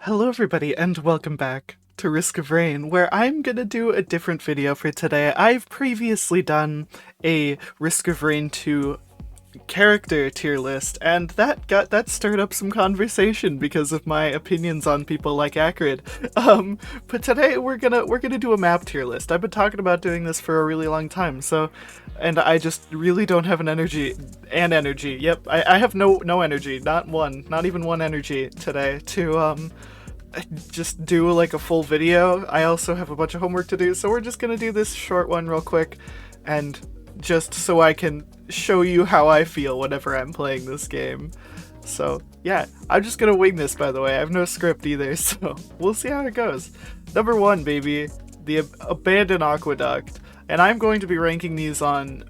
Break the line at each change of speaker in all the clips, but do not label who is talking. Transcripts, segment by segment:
Hello everybody and welcome back to Risk of Rain, where I'm gonna do a different video for today. I've previously done a Risk of Rain 2 character tier list, and that stirred up some conversation because of my opinions on people like Acrid. But today we're gonna do a map tier list. I've been talking about doing this for a really long time, and I just really don't have an energy. Yep, I have no energy, not even one energy today to just do like a full video. I also have a bunch of homework to do, so we're just gonna do this short one real quick, and just so I can show you how I feel whenever I'm playing this game. So yeah, I'm just gonna wing this, by the way. I have no script either, so we'll see how it goes. Number 1, baby, the Abandoned Aqueduct, and I'm going to be ranking these on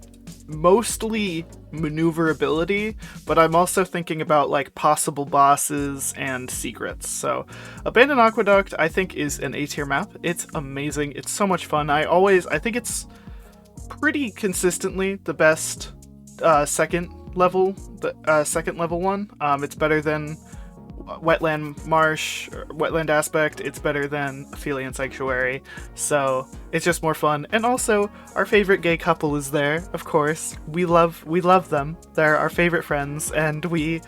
mostly maneuverability, but I'm also thinking about like possible bosses and secrets. So Abandoned Aqueduct I think is an A tier map. It's amazing, it's so much fun. I think it's pretty consistently the best second level one. It's better than Wetland Marsh, or Wetland Aspect. It's better than Aphelion Sanctuary, so it's just more fun. And also, our favorite gay couple is there, of course. We love them. They're our favorite friends, and we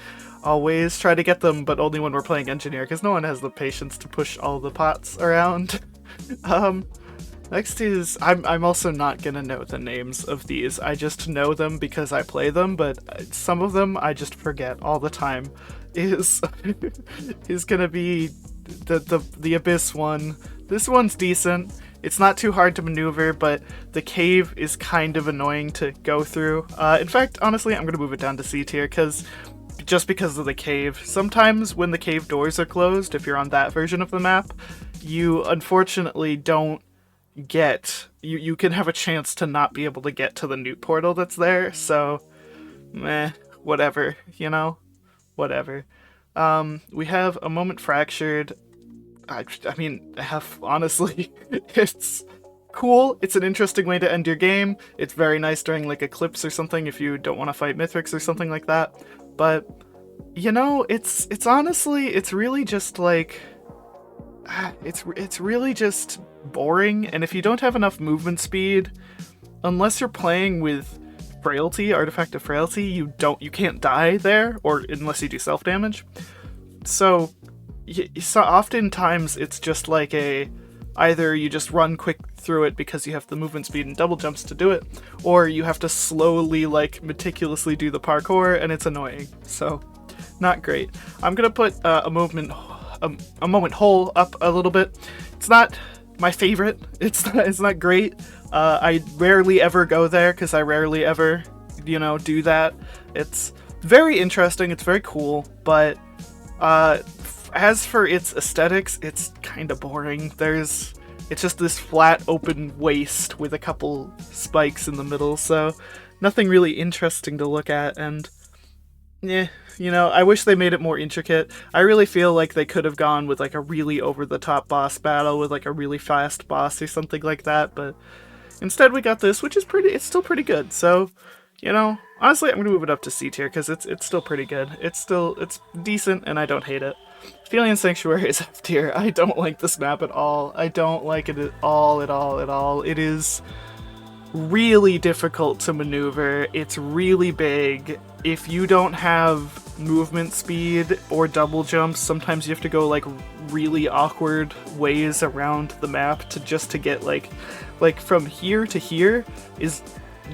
always try to get them, but only when we're playing Engineer, because no one has the patience to push all the pots around. Next is, I'm also not gonna know the names of these. I just know them because I play them, but some of them I just forget all the time. Is gonna be the Abyss one. This one's decent. It's not too hard to maneuver, but the cave is kind of annoying to go through. In fact, honestly, I'm gonna move it down to C tier because of the cave. Sometimes when the cave doors are closed, if you're on that version of the map, you unfortunately don't get you can have a chance to not be able to get to the newt portal that's there. So whatever, whatever. We have a moment fractured. I mean, honestly, it's cool. It's an interesting way to end your game. It's very nice during like Eclipse or something if you don't want to fight Mithrix or something like that. But it's honestly, it's really just like it's really just boring. And if you don't have enough movement speed, unless you're playing with Artifact of Frailty, you can't die there, or unless you do self-damage. So oftentimes it's just like either you just run quick through it because you have the movement speed and double jumps to do it, or you have to slowly, like, meticulously do the parkour, and it's annoying. So, not great. I'm gonna put a moment hole up a little bit. It's not my favorite. It's not great. I rarely ever go there because I rarely ever, do that. It's very interesting. It's very cool, but as for its aesthetics, it's kind of boring. It's just this flat open waste with a couple spikes in the middle, so nothing really interesting to look at. And I wish they made it more intricate. I really feel like they could have gone with like a really over-the-top boss battle with like a really fast boss or something like that, but instead we got this, which is it's still pretty good. So, honestly, I'm gonna move it up to C tier because it's still pretty good. It's decent, and I don't hate it. Aphelion Sanctuary is F tier. I don't like this map at all. I don't like it at all. It is really difficult to maneuver. It's really big. If you don't have movement speed or double jumps, sometimes you have to go like really awkward ways around the map to get like from here to here is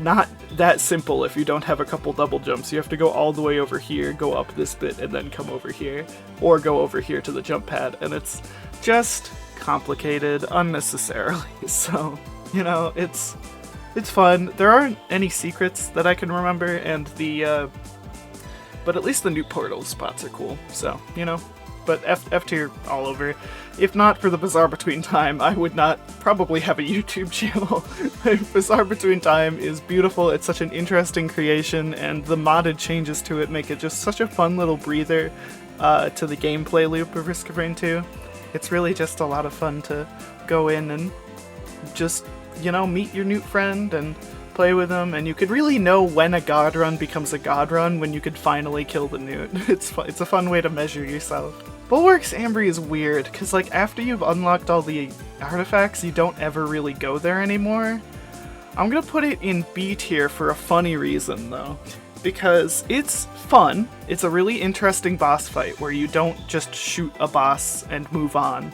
not that simple. If you don't have a couple double jumps, you have to go all the way over here, go up this bit, and then come over here, or go over here to the jump pad, and it's just complicated unnecessarily. So, it's fun. There aren't any secrets that I can remember, and but at least the new portal spots are cool. So, but F tier all over. If not for the Bazaar Between Time, I would not probably have a YouTube channel. Bazaar Between Time is beautiful. It's such an interesting creation, and the modded changes to it make it just such a fun little breather to the gameplay loop of Risk of Rain 2. It's really just a lot of fun to go in and just, meet your new friend and play with them, and you could really know when a god run becomes a god run when you could finally kill the newt. It's a fun way to measure yourself. Bulwark's Ambry is weird, because like after you've unlocked all the artifacts, you don't ever really go there anymore. I'm gonna put it in B tier for a funny reason though, because it's fun. It's a really interesting boss fight where you don't just shoot a boss and move on.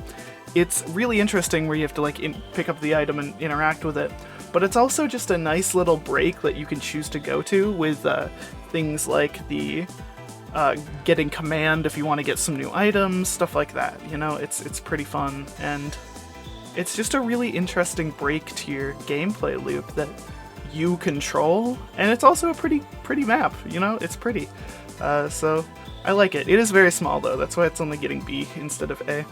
It's really interesting where you have to like pick up the item and interact with it, but it's also just a nice little break that you can choose to go to with things like the getting command if you want to get some new items, stuff like that. You know, it's pretty fun, and it's just a really interesting break to your gameplay loop that you control, and it's also a pretty map. You know, it's pretty. So I like it. It is very small though, that's why it's only getting B instead of A.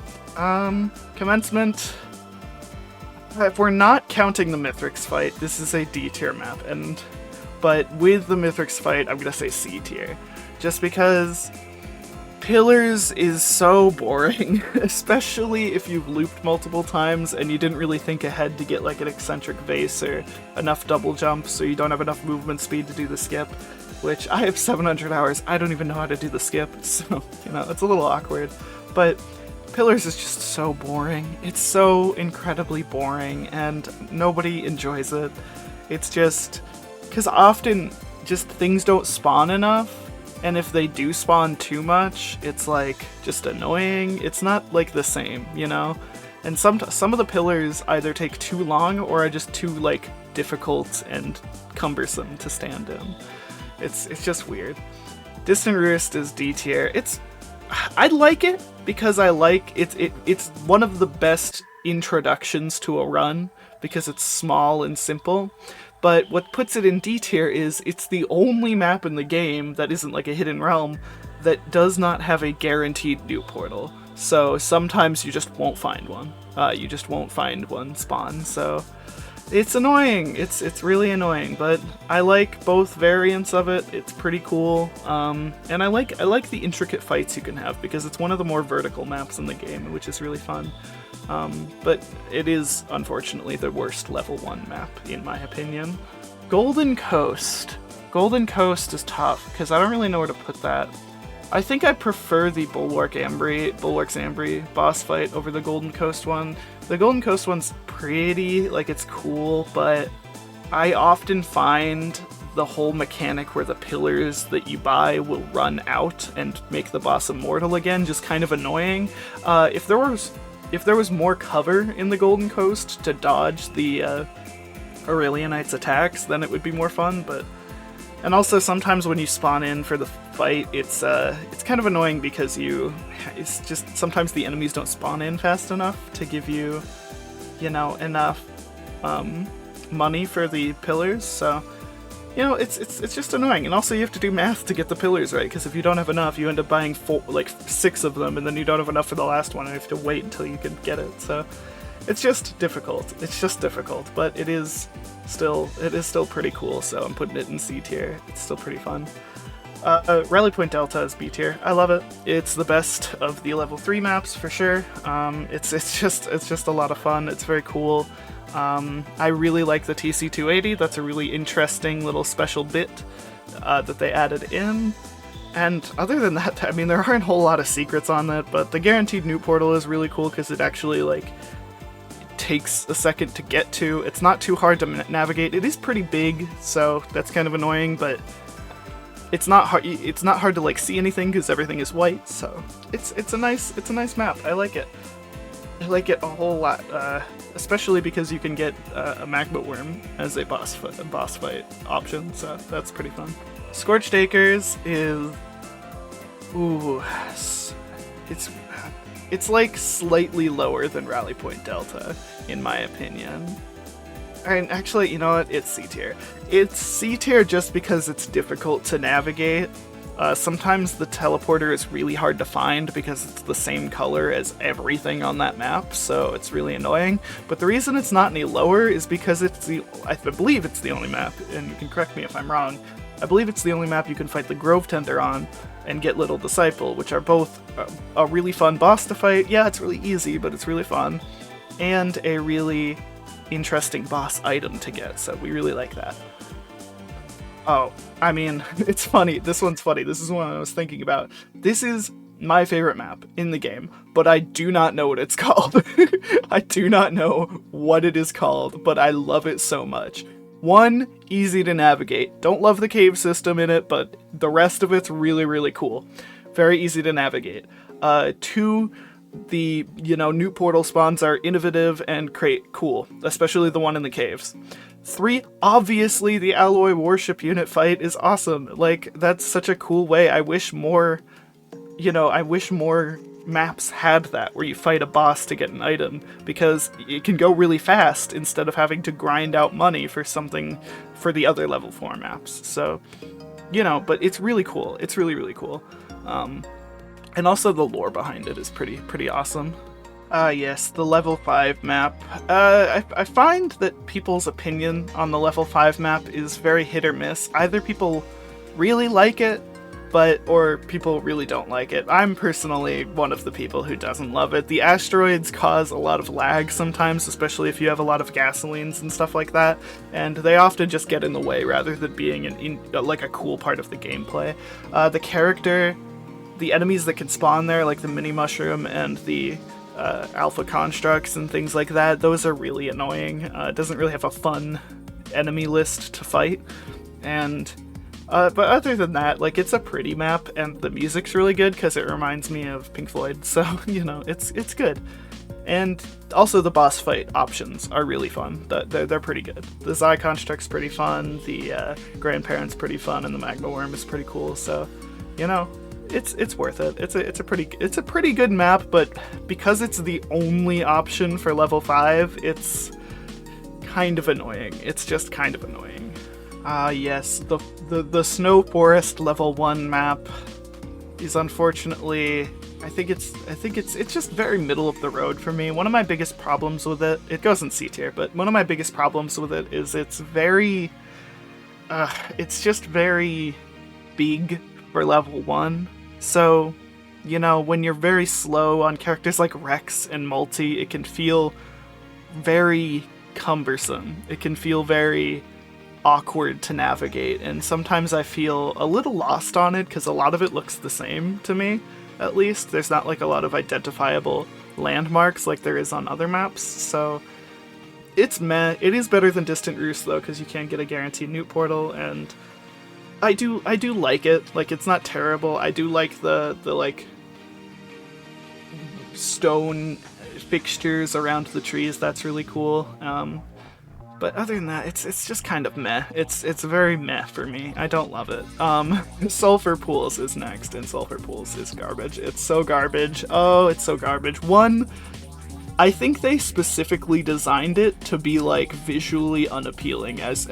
Commencement. If we're not counting the Mithrix fight, this is a D tier map, but with the Mithrix fight, I'm gonna say C tier. Just because Pillars is so boring, especially if you've looped multiple times and you didn't really think ahead to get like an eccentric vase or enough double jumps, so you don't have enough movement speed to do the skip, which I have 700 hours, I don't even know how to do the skip, so, you know, it's a little awkward. But Pillars is just so boring. It's so incredibly boring, and nobody enjoys it. It's just, because often just things don't spawn enough, and if they do spawn too much, it's like just annoying. It's not like the same, you know? And some of the pillars either take too long or are just too like difficult and cumbersome to stand in. It's just weird. Distant Roost is D tier. I like it because I like it's one of the best introductions to a run because it's small and simple. But what puts it in D tier is it's the only map in the game that isn't like a hidden realm that does not have a guaranteed new portal. So sometimes you just won't find one. You just won't find one spawn. So it's annoying. It's really annoying. But I like both variants of it. It's pretty cool. And I like the intricate fights you can have because it's one of the more vertical maps in the game, which is really fun. But it is, unfortunately, the worst level 1 map, in my opinion. Golden Coast. Golden Coast is tough, because I don't really know where to put that. I think I prefer the Bulwark's Ambry boss fight over the Golden Coast one. The Golden Coast one's pretty, like, it's cool, but I often find the whole mechanic where the pillars that you buy will run out and make the boss immortal again just kind of annoying. If there was more cover in the Golden Coast to dodge the Aurelianites' attacks, then it would be more fun, and also sometimes when you spawn in for the fight, it's kind of annoying because it's just sometimes the enemies don't spawn in fast enough to give you, you know, enough money for the pillars, so, you know, it's just annoying. And also you have to do math to get the pillars right, because if you don't have enough, you end up buying 6 of them, and then you don't have enough for the last one, and you have to wait until you can get it. So it's just difficult. It's just difficult, but it is still pretty cool. So I'm putting it in C tier. It's still pretty fun. Rally Point Delta is B tier. I love it. It's the best of the level 3 maps for sure. It's just a lot of fun. It's very cool. I really like the TC280. That's a really interesting little special bit that they added in. And other than that, I mean, there aren't a whole lot of secrets on it, but the guaranteed new portal is really cool because it actually, like, takes a second to get to. It's not too hard to navigate. It is pretty big, so that's kind of annoying, but it's not hard to, like, see anything because everything is white, so it's a nice map. I like it. I like it a whole lot, especially because you can get a magma worm as a boss fight option, so that's pretty fun. Scorched Acres is, it's like slightly lower than Rally Point Delta, in my opinion. And actually, you know what? It's C tier. It's C tier just because it's difficult to navigate. Sometimes the teleporter is really hard to find because it's the same color as everything on that map, so it's really annoying. But the reason it's not any lower is because I believe it's the only map, and you can correct me if I'm wrong, I believe it's the only map you can fight the Grove Tender on and get Little Disciple, which are both a really fun boss to fight. Yeah, it's really easy, but it's really fun. And a really interesting boss item to get, so we really like that. Oh, I mean, it's funny. This one's funny. This is one I was thinking about. This is My favorite map in the game, but I do not know what it's called. I do not know what it is called, but I love it so much. 1, easy to navigate. Don't love the cave system in it, but the rest of it's really, really cool. Very easy to navigate. 2, the, new portal spawns are innovative and cool, especially the one in the caves. 3, obviously the alloy warship unit fight is awesome. Like, that's such a cool way. I wish more maps had that, where you fight a boss to get an item, because it can go really fast instead of having to grind out money for something for the other level 4 maps. So, but it's really cool. It's really, really cool. And also the lore behind it is pretty awesome. Yes, the level 5 map. I find that people's opinion on the level 5 map is very hit or miss. Either people really like it, or people really don't like it. I'm personally one of the people who doesn't love it. The asteroids cause a lot of lag sometimes, especially if you have a lot of gasolines and stuff like that, and they often just get in the way rather than being like a cool part of the gameplay. The enemies that can spawn there, like the mini mushroom and the alpha constructs and things like that, those are really annoying. It doesn't really have a fun enemy list to fight, and but other than that, like, it's a pretty map, and the music's really good because it reminds me of Pink Floyd, so, it's good. And also the boss fight options are really fun. They're pretty good. The Xi Construct's pretty fun, the Grandparent's pretty fun, and the Magma Worm is pretty cool, so, it's worth it. It's a pretty good map, but because it's the only option for level 5, it's kind of annoying. It's just kind of annoying. Yes, the Snow Forest level 1 map is unfortunately, I think it's just very middle of the road for me. One of my biggest problems with it goes in C tier, but one of my biggest problems with it is it's just very big for level 1. So, when you're very slow on characters like Rex and Multi, it can feel very cumbersome. It can feel very awkward to navigate, and sometimes I feel a little lost on it because a lot of it looks the same to me. At least there's not like a lot of identifiable landmarks like there is on other maps, so it's meh. It is better than Distant Roost though, because you can get a guaranteed Newt portal, and I do like it. Like, it's not terrible. I do like the like stone fixtures around the trees. That's really cool. But other than that, it's just kind of meh. It's very meh for me. I don't love it. Sulfur Pools is next, and Sulfur Pools is garbage. It's so garbage. Oh, it's so garbage. One, I think they specifically designed it to be like visually unappealing, as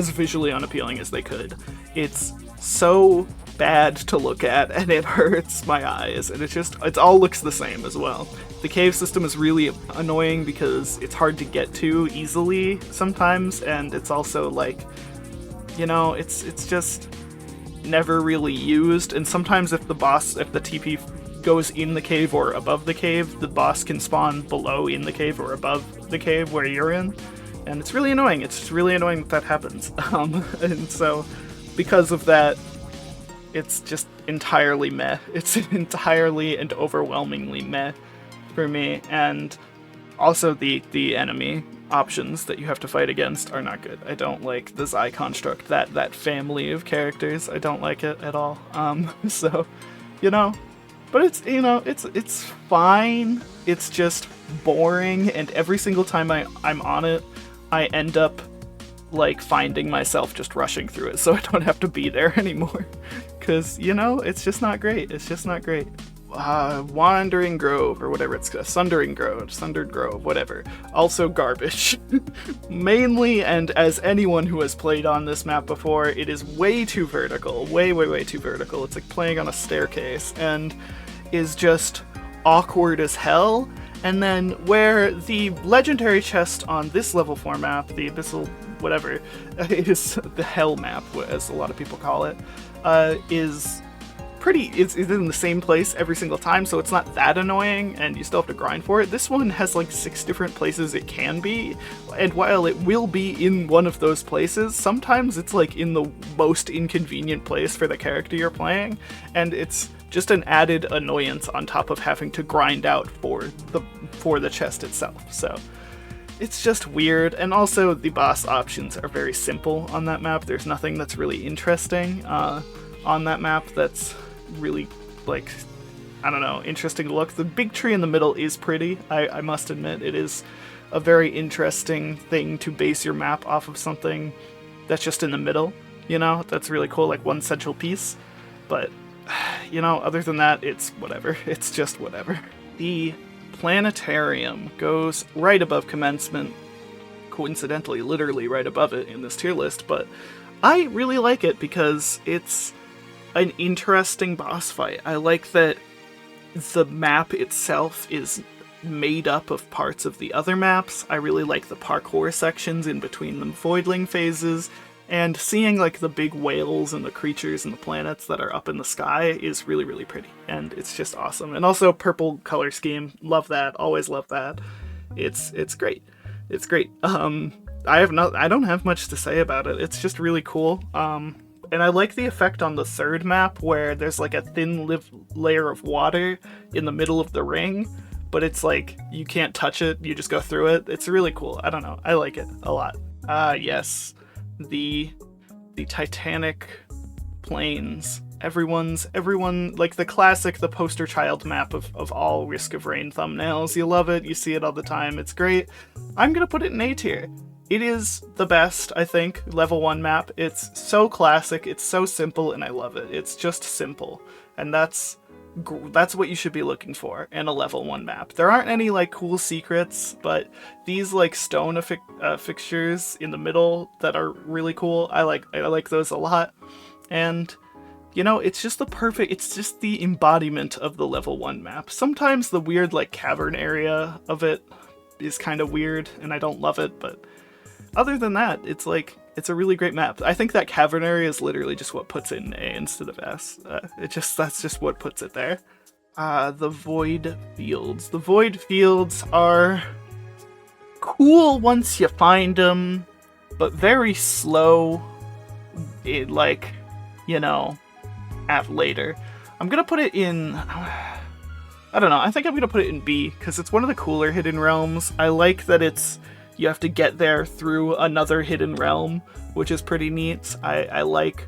visually unappealing as they could. It's so bad to look at, and it hurts my eyes, and it all looks the same as well. The cave system is really annoying because it's hard to get to easily sometimes, and it's also like, it's just never really used, and sometimes if the TP goes in the cave or above the cave, the boss can spawn below in the cave or above the cave where you're in, and it's really annoying. It's really annoying that happens. And so, because of that, it's just entirely meh. It's entirely and overwhelmingly meh for me, and also the enemy options that you have to fight against are not good. I don't like the Xi Construct, that family of characters. I don't like it at all. So, but it's fine. It's just boring, and every single time I'm on it, I end up like finding myself just rushing through it, so I don't have to be there anymore. Because, it's just not great. It's just not great. Wandering Grove, or whatever it's called. Sundered Grove, whatever. Also garbage. Mainly, and as anyone who has played on this map before, it is way too vertical. Way, way, way too vertical. It's like playing on a staircase, and is just awkward as hell. And then where the legendary chest on this level 4 map, the Abyssal whatever, is the Hell map, as a lot of people call it, is it's in the same place every single time, so it's not that annoying, and you still have to grind for it. This one has like 6 different places it can be, and while it will be in one of those places, sometimes it's like in the most inconvenient place for the character you're playing, and it's just an added annoyance on top of having to grind out for the chest itself. So it's just weird, and also the boss options are very simple on that map. There's nothing that's really interesting on that map that's really, like, I don't know, interesting to look. The big tree in the middle is pretty, I must admit. It is a very interesting thing to base your map off of something that's just in the middle, you know? That's really cool, like one central piece. But, you know, other than that, it's whatever. It's just whatever. The Planetarium goes right above Commencement, coincidentally, literally right above it in this tier list, but I really like it because it's an interesting boss fight. I like that the map itself is made up of parts of the other maps. I really like the parkour sections in between the voidling phases, and seeing like the big whales and the creatures and the planets that are up in the sky is really, really pretty, and it's just awesome. And also purple color scheme, love that, always love that. It's great. It's great. I don't have much to say about it. It's just really cool. And I like the effect on the third map where there's like a thin layer of water in the middle of the ring, but it's like you can't touch it, you just go through it. It's really cool. I don't know. I like it a lot. Yes. The Titanic plains. Everyone, like the classic, the poster child map of all Risk of Rain thumbnails. You love it, you see it all the time, it's great. I'm gonna put it in A tier. It is the best, I think, level 1 map. It's so classic, it's so simple, and I love it. It's just simple, and that's what you should be looking for in a level 1 map. There aren't any like cool secrets, but these like stone fixtures in the middle that are really cool, I like those a lot. And you know, it's just the embodiment of the level 1 map. Sometimes the weird like cavern area of it is kind of weird and I don't love it, but other than that, it's a really great map. I think that cavern area is literally just what puts it in A instead of S. That's just what puts it there. The Void Fields. The Void Fields are cool once you find them, but very slow, at later. I'm gonna put it in, I don't know, I think I'm gonna put it in B, because it's one of the cooler hidden realms. I like that you have to get there through another hidden realm, which is pretty neat. I like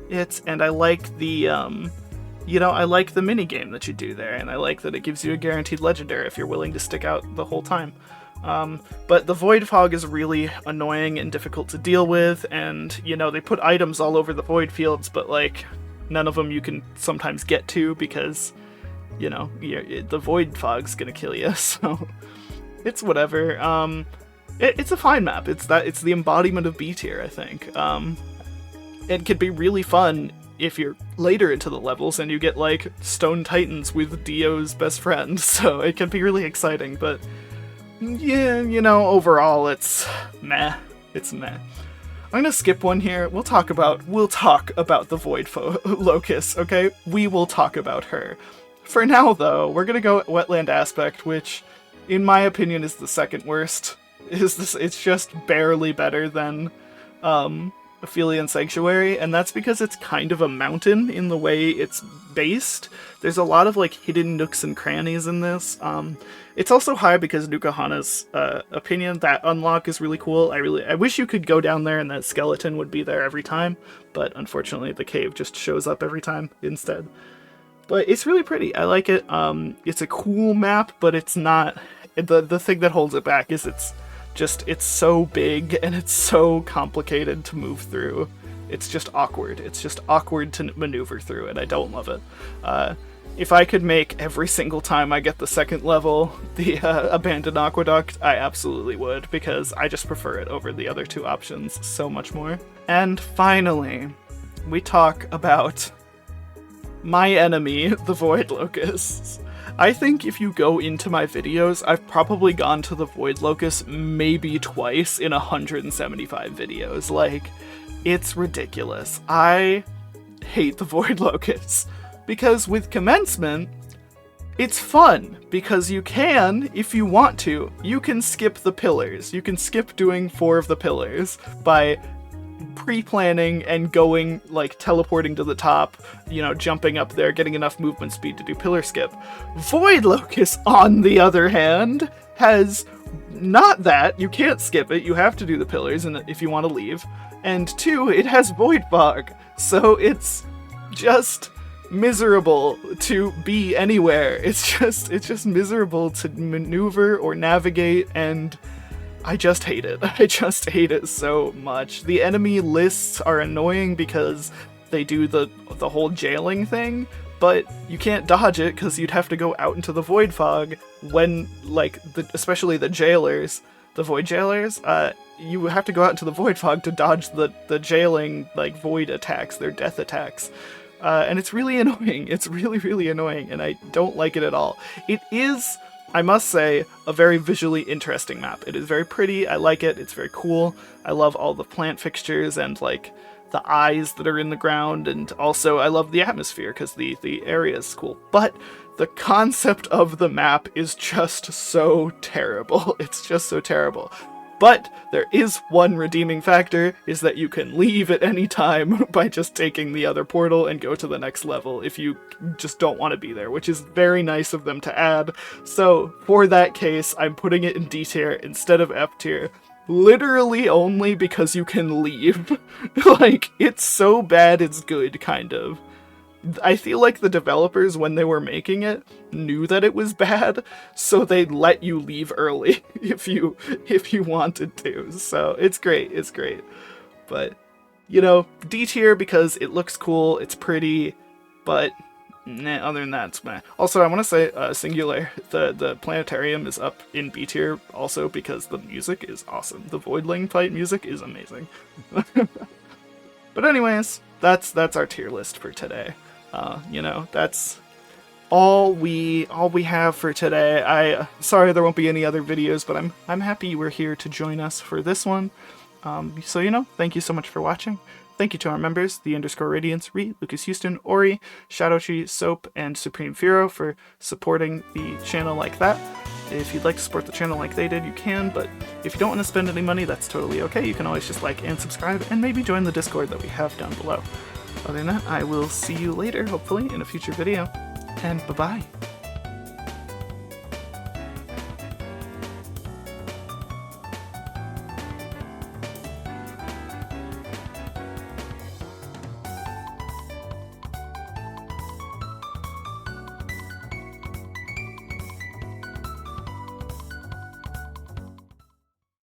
it, and I like the, I like the minigame that you do there, and I like that it gives you a guaranteed legendary if you're willing to stick out the whole time. But the Void Fog is really annoying and difficult to deal with, and, they put items all over the Void Fields, but, none of them you can sometimes get to because, the Void Fog's gonna kill you, so it's whatever. It's a fine map. It's the embodiment of B tier, I think. It could be really fun if you're later into the levels and you get, Stone Titans with Dio's best friend, so it can be really exciting, but yeah, overall it's meh. It's meh. I'm gonna skip one here. We'll talk about the Void Locus, okay? We will talk about her. For now, though, we're gonna go Wetland Aspect, which, in my opinion, is the second worst. It's just barely better than Aphelion Sanctuary, and that's because it's kind of a mountain in the way it's based. There's a lot of hidden nooks and crannies in this. It's also high because Nukahana's opinion. That unlock is really cool. I wish you could go down there and that skeleton would be there every time, but unfortunately the cave just shows up every time instead. But it's really pretty. I like it. It's a cool map, but it's not. The thing that holds it back is it's so big and it's so complicated to move through. It's just awkward. It's just awkward to maneuver through, and I don't love it. If I could make every single time I get the second level the Abandoned Aqueduct, I absolutely would, because I just prefer it over the other two options so much more. And finally, we talk about my enemy, the Void Locust. I think if you go into my videos, I've probably gone to the Void Locust maybe twice in 175 videos. It's ridiculous. I hate the Void Locust. Because with Commencement, it's fun, because you can, if you want to, you can skip the pillars. You can skip doing 4 of the pillars by pre-planning and going, like, teleporting to the top, you know, jumping up there, getting enough movement speed to do pillar skip. Void Locus, on the other hand, has not that. You can't skip it. You have to do the pillars and if you want to leave. And 2, it has Void Fog, so it's just miserable to be anywhere. It's just miserable to maneuver or navigate, and I just hate it. I just hate it so much. The enemy lists are annoying because they do the whole jailing thing, but you can't dodge it because you'd have to go out into the Void Fog when, like, especially the jailers, the Void Jailers, you have to go out into the Void Fog to dodge the jailing, like, Void attacks, their death attacks. And it's really annoying. It's really, really annoying, and I don't like it at all. It is, I must say, a very visually interesting map. It is very pretty. I like it. It's very cool. I love all the plant fixtures and, like, the eyes that are in the ground, and also I love the atmosphere because the area is cool. But the concept of the map is just so terrible. It's just so terrible. But there is one redeeming factor, is that you can leave at any time by just taking the other portal and go to the next level if you just don't want to be there, which is very nice of them to add. So for that case, I'm putting it in D tier instead of F tier, literally only because you can leave. Like, it's so bad it's good, kind of. I feel like the developers, when they were making it, knew that it was bad, so they let you leave early if you wanted to. So it's great, it's great. But, you know, D tier because it looks cool, it's pretty, but nah, other than that, it's meh. Also, I want to say, singular, the Planetarium is up in B tier also because the music is awesome. The Voidling fight music is amazing. But anyways, that's our tier list for today. You know, that's all we have for today. Sorry there won't be any other videos, but I'm happy you were here to join us for this one. So, you know, thank you so much for watching. Thank you to our members, the _Radiance, Re, Lucas Houston, Ori, Shadowtree, Soap, and Supreme Furo for supporting the channel like that. If you'd like to support the channel like they did, you can, but if you don't want to spend any money, that's totally okay. You can always just like and subscribe, and maybe join the Discord that we have down below. Other than that, I will see you later, hopefully, in a future video, and bye-bye.